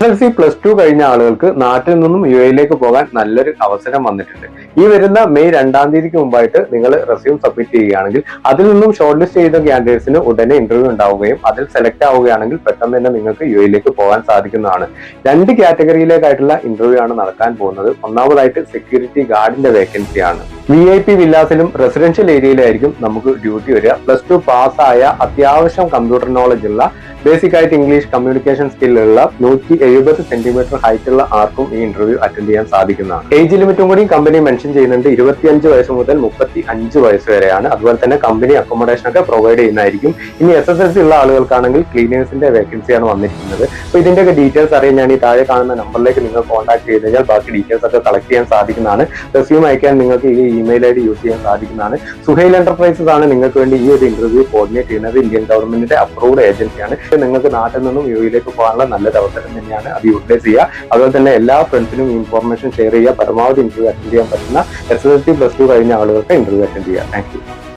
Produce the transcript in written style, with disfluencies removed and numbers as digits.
SSLC +2 കഴിഞ്ഞ ആളുകൾക്ക് നാട്ടിൽ നിന്നും UAE പോകാൻ നല്ലൊരു അവസരം വന്നിട്ടുണ്ട്. ഈ വരുന്ന മെയ് 2-ാം തീയതിക്ക് മുമ്പായിട്ട് നിങ്ങൾ റെസ്യൂം സബ്മിറ്റ് ചെയ്യുകയാണെങ്കിൽ അതിൽ നിന്നും ഷോർട്ട് ലിസ്റ്റ് ചെയ്ത ക്യാൻഡിഡേറ്റ്സിന് ഉടനെ ഇന്റർവ്യൂ ഉണ്ടാവുകയും അതിൽ സെലക്ട് ആവുകയാണെങ്കിൽ പെട്ടെന്ന് തന്നെ നിങ്ങൾക്ക് UAE പോകാൻ സാധിക്കുന്നതാണ്. 2 കാറ്റഗറിയിലേക്കായിട്ടുള്ള ഇന്റർവ്യൂ ആണ് നടക്കാൻ പോകുന്നത്. ഒന്നാമതായിട്ട് സെക്യൂരിറ്റി ഗാർഡിന്റെ വേക്കൻസി ആണ്. VIP വില്ലാസിലും റെസിഡൻഷ്യൽ ഏരിയയിലായിരിക്കും നമുക്ക് ഡ്യൂട്ടി വരിക. +2 പാസ്സായ അത്യാവശ്യം കമ്പ്യൂട്ടർ നോളജ് ഉള്ള ബേസിക് ആയിട്ട് ഇംഗ്ലീഷ് കമ്മ്യൂണിക്കേഷൻ സ്കില്ലുള്ള 170 സെന്റിമീറ്റർ ഹൈറ്റ് ഉള്ള ആർക്കും ഈ ഇന്റർവ്യൂ അറ്റൻഡ് ചെയ്യാൻ സാധിക്കുന്നതാണ്. ഏജ് ലിമിറ്റും കൂടി കമ്പനി മെൻഷൻ ചെയ്യുന്നുണ്ട്. 25 വയസ്സ് മുതൽ 35 വയസ്സ് വരെയാണ്. അതുപോലെ തന്നെ കമ്പനി അക്കോമഡേഷൻ ഒക്കെ പ്രൊവൈഡ് ചെയ്യുന്നതായിരിക്കും. ഇനി SSLC ഉള്ള ആളുകൾക്കാണെങ്കിൽ ക്ലീനേഴ്സിന്റെ വേക്കൻസിയാണ് വന്നിരിക്കുന്നത്. അപ്പൊ ഇതിന്റെയൊക്കെ ഡീറ്റെയിൽസ് അറിയാൻ ഞാൻ ഈ താഴെ കാണുന്ന നമ്പറിലേക്ക് നിങ്ങൾ കോൺടാക്ട് ചെയ്ത് കഴിഞ്ഞാൽ ബാക്കി ഡീറ്റെയിൽസ് ഒക്കെ കളക്ട് ചെയ്യാൻ സാധിക്കുന്നതാണ്. റെസ്യൂം അയക്കാൻ നിങ്ങൾക്ക് ഈ ഇമെയിൽ ID യൂസ് ചെയ്യാൻ സാധിക്കുന്നതാണ്. സുഹൈൽ എന്റർപ്രൈസസ് ആണ് നിങ്ങൾക്ക് വേണ്ടി ഈ ഒരു ഇന്റർവ്യൂ കോർഡിനേറ്റ് ചെയ്യുന്നത്. ഇന്ത്യൻ ഗവൺമെന്റിന്റെ അപ്രൂവ്ഡ് ഏജൻസിയാണ്. നിങ്ങൾക്ക് നാട്ടിൽ നിന്നും UAE പോകാനുള്ള നല്ലൊരു അവസരം തന്നെയാണ്. അത് യൂട്ടിലൈസ് ചെയ്യുക. അതുപോലെ തന്നെ എല്ലാ ഫ്രണ്ട്സിനും ഇൻഫോർമേഷൻ ഷെയർ ചെയ്യുക. പരമാവധി ഇന്റർവ്യൂ അറ്റൻഡ് ചെയ്യാൻ പറ്റുന്ന SSLC +2 കഴിഞ്ഞ ആളുകൾക്ക് ഇന്റർവ്യൂ അറ്റൻഡ് ചെയ്യുക. Thank you.